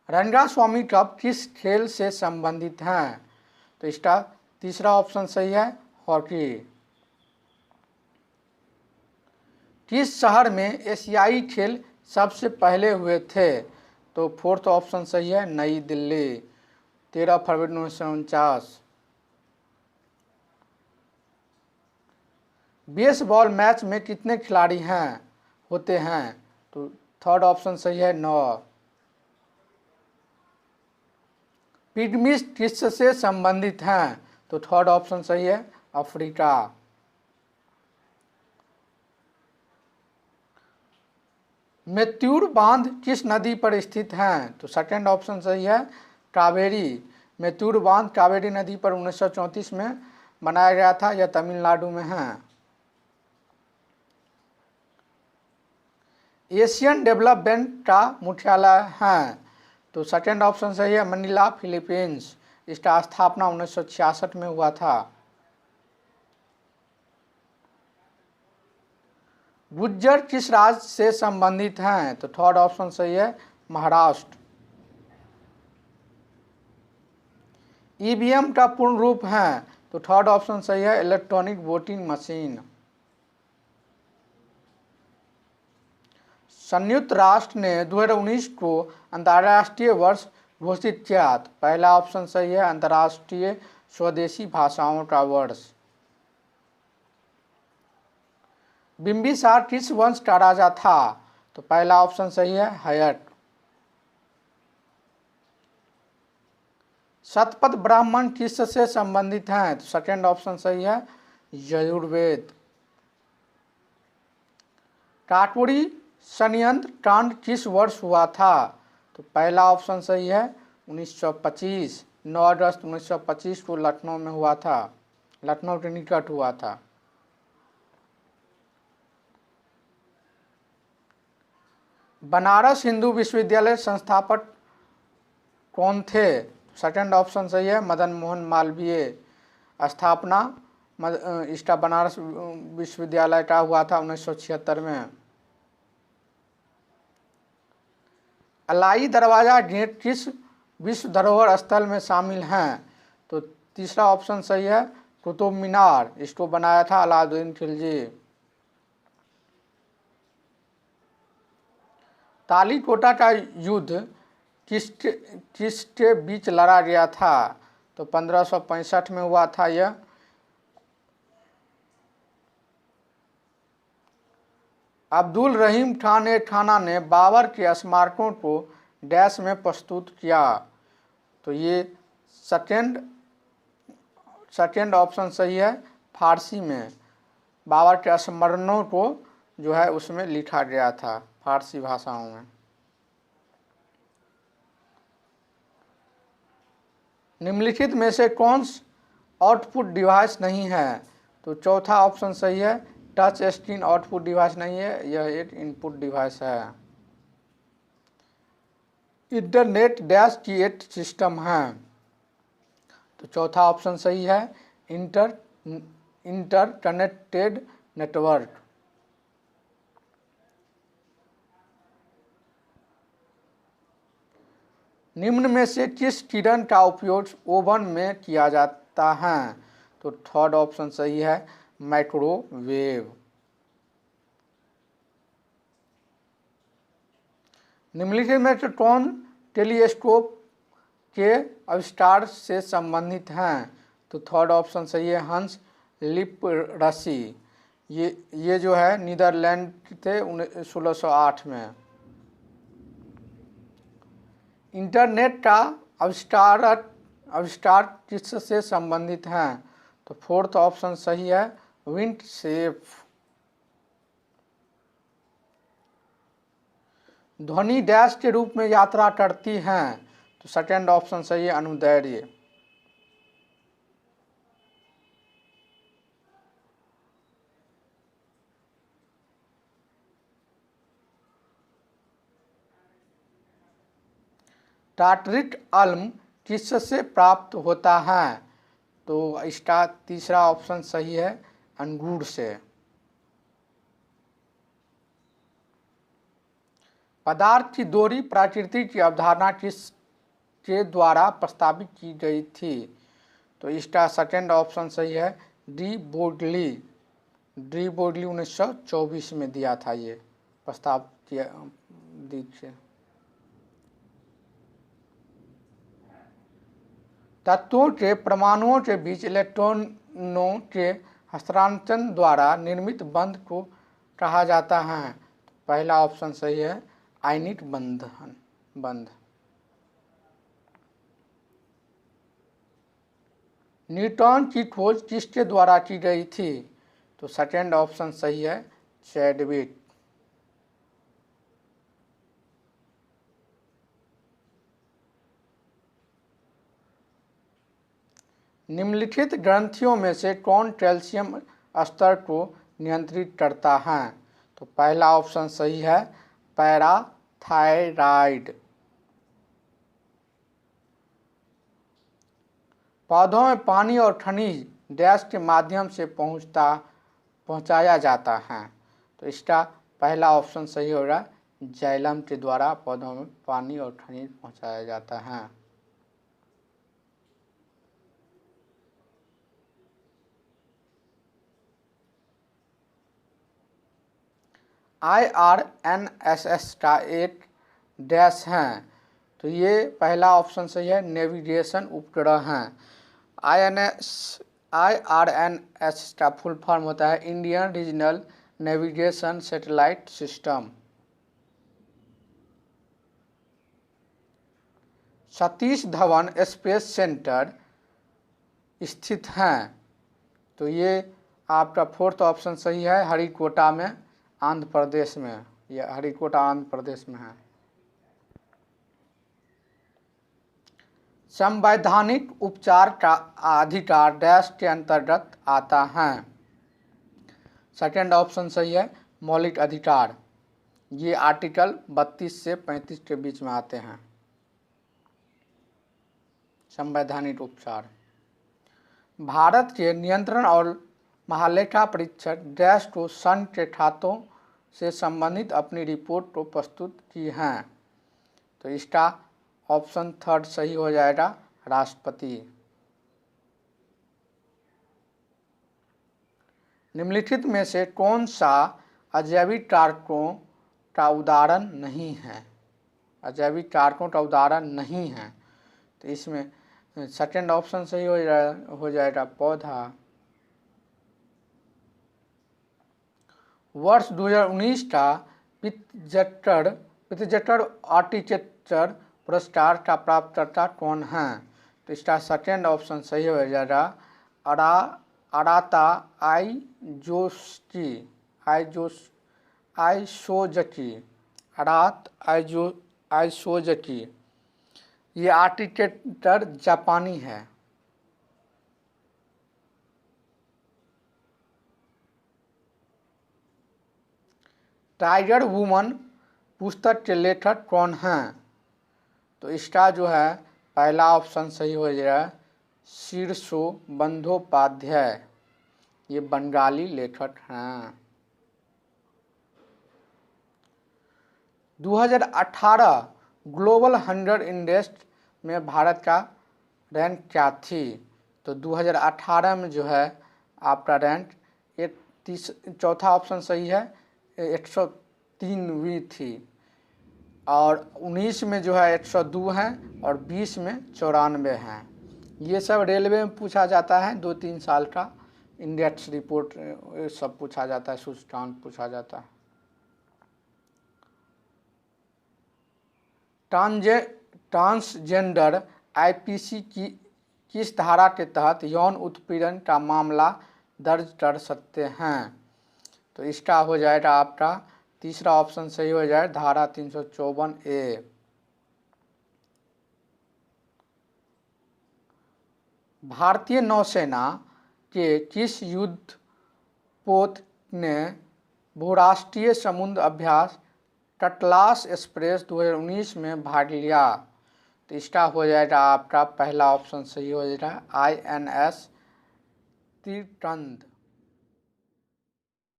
Rangaswamy cup किस खेल से संबंधित हैं? तो इसका तीसरा ऑप्शन सही है, हॉकी। किस शहर में एशियाई खेल सबसे पहले हुए थे? तो फोर्थ ऑप्शन सही है, नई दिल्ली, 13 फरवरी 1949। बेसबॉल मैच में कितने खिलाड़ी होते हैं? तो थर्ड ऑप्शन सही है, 9। पिग्मीज किससे संबंधित हैं? तो थर्ड ऑप्शन सही है, अफ्रीका। मेत्तूर बांध किस नदी पर स्थित है? तो सेकंड ऑप्शन सही है, कावेरी। मेत्तूर बांध कावेरी नदी पर 1934 में बनाया गया था। यह तमिलनाडु में है। एशियन डेवलपमेंट का मुख्यालय है? तो सेकंड ऑप्शन सही है, मनीला, फिलीपींस। इसका स्थापना 1966 में हुआ था। गुज्जर किस राज्य से संबंधित हैं? तो थर्ड ऑप्शन सही है, महाराष्ट्र। ईवीएम का पूर्ण रूप है? तो थर्ड ऑप्शन सही है, इलेक्ट्रॉनिक वोटिंग मशीन। संयुक्त राष्ट्र ने 2019 को अंतर्राष्ट्रीय वर्ष घोषित किया। तो पहला ऑप्शन सही है, अंतर्राष्ट्रीय स्वदेशी भाषाओं का वर्ष। बिंबिसार किस वंश का राजा था? तो पहला ऑप्शन सही है, हयट। शतपथ ब्राह्मण किससे संबंधित हैं? तो सेकंड ऑप्शन सही है, यजुर्वेद। काकोरी षड्यंत्र कांड किस वर्ष हुआ था? तो पहला ऑप्शन सही है, 1925। 9 अगस्त 1925 को लखनऊ में हुआ था, लखनऊ के निकट हुआ था। बनारस हिंदू विश्वविद्यालय संस्थापक कौन थे? सेकंड ऑप्शन सही है, मदन मोहन मालवीय। स्थापना इसका बनारस विश्वविद्यालय का हुआ था 1976 में। अलाई दरवाजा गेट किस विश्व धरोहर स्थल में शामिल हैं? तो तीसरा ऑप्शन सही है, कुतुब मीनार। इसको बनाया था अलाउद्दीन खिलजी। तालीकोटा का युद्ध किसके बीच लड़ा गया था? तो 1565 में हुआ था यह। अब्दुल रहीम खाना ने बाबर के स्मारकों को डैश में प्रस्तुत किया। तो ये सेकेंड ऑप्शन सही है, फारसी में। बाबर के स्मरणों को जो है उसमें लिखा गया था फारसी भाषाओं में। निम्नलिखित में से कौन आउटपुट डिवाइस नहीं है? तो चौथा ऑप्शन सही है, टच स्क्रीन आउटपुट डिवाइस नहीं है, यह एक इनपुट डिवाइस है। इंटरनेट डैश की एक सिस्टम है? तो चौथा ऑप्शन सही है, इंटरकनेक्टेड नेटवर्क। निम्न में से किस किरण का उपयोग ओवन में किया जाता है? तो थर्ड ऑप्शन सही है, माइक्रोवेव। निम्नलिखित में से कौन टेलीस्कोप के आविष्कार से संबंधित हैं? तो थर्ड ऑप्शन सही है, हंस लिपरसी। ये जो है नीदरलैंड थे 1608 में। इंटरनेट का आविष्कार किससे संबंधित हैं? तो फोर्थ ऑप्शन सही है, विंडसेफ। ध्वनि डैश के रूप में यात्रा करती हैं? तो सेकंड ऑप्शन सही है, अनुदैर्य। टार्टरिक अम्ल किससे प्राप्त होता है? तो इसका तीसरा ऑप्शन सही है, अंगूर से। पदार्थ की दोहरी प्रकृति की अवधारणा के द्वारा प्रस्तावित की गई थी? तो इसका सेकंड ऑप्शन सही है, डी बोर्डली। 1924 में दिया था ये प्रस्ताव किया दीजिए। तत्वों के परमाणुओं के बीच इलेक्ट्रॉनों के हस्तांतरण द्वारा निर्मित बंध को कहा जाता है? पहला ऑप्शन सही है, आयनिक बंध। न्यूट्रॉन की खोज किसके द्वारा की गई थी? तो सेकंड ऑप्शन सही है, चैडविक। निम्नलिखित ग्रंथियों में से कौन कैल्शियम स्तर को नियंत्रित करता है? तो पहला ऑप्शन सही है, पैराथायराइड। पौधों में पानी और खनिज डैश के माध्यम से पहुंचाया जाता है? तो इसका पहला ऑप्शन सही होगा, जाइलम के द्वारा पौधों में पानी और खनिज पहुंचाया जाता है। IRNSS का एक डैश है? तो ये पहला ऑप्शन सही है, नेविगेशन उपग्रह हैं। IRNS का फुल फॉर्म होता है Indian regional navigation satellite system. Satish Dhawan space centre स्थित हैं? तो ये आपका फोर्थ ऑप्शन सही है, हरिकोटा में, आंध्र प्रदेश में। यह हरिकोटा आंध्र प्रदेश में है। संवैधानिक उपचार का अधिकार डैश के अंतर्गत आता है? सेकंड ऑप्शन सही है, मौलिक अधिकार। ये आर्टिकल 32 से 35 के बीच में आते हैं। संवैधानिक उपचार। भारत के नियंत्रण और महालेखा परीक्षक डैश को संघ के खातों से संबंधित अपनी रिपोर्ट को प्रस्तुत की हैं? तो इसका ऑप्शन थर्ड सही हो जाएगा, राष्ट्रपति। निम्नलिखित में से कौन सा अजैविक कारकों का उदाहरण नहीं है? अजैविक कारकों का उदाहरण नहीं है, तो इसमें सेकंड ऑप्शन सही हो जाएगा, पौधा। वर्ष 2019 का पित्जटर आर्किटेक्चर पुरस्कार का प्राप्तकर्ता कौन है? तो इसका सेकंड ऑप्शन सही हो जाएगा, अराता आइसोजकी। ये आर्किटेक्चर जापानी है। टाइगर वुमन पुस्तक के लेखक कौन हैं? तो इसका जो है पहला ऑप्शन सही हो जाएगा, शीर्षो बंदोपाध्याय। ये बंगाली लेखक हैं। 2018 ग्लोबल 100 इंडेक्स में भारत का रैंक क्या थी? तो 2018 में जो है आपका रैंक चौथा ऑप्शन सही है, 103वीं थी। और 19 में जो है 102 है और 20 में 94 हैं। ये सब रेलवे में पूछा जाता है, 2-3 साल का इंडेक्स रिपोर्ट सब पूछा जाता है, सूचकांक पूछा जाता है। ट्रांसजेंडर आईपीसी की किस धारा के तहत यौन उत्पीड़न का मामला दर्ज कर सकते हैं? तो इसका हो जाएगा आपका तीसरा ऑप्शन सही हो जाए, धारा 354A। भारतीय नौसेना के किस युद्धपोत ने बहुराष्ट्रीय समुद्र अभ्यास कटलास एक्सप्रेस 2019 में भाग लिया? तो इसका हो जाएगा आपका पहला ऑप्शन सही हो जाएगा, INS तीरकंद।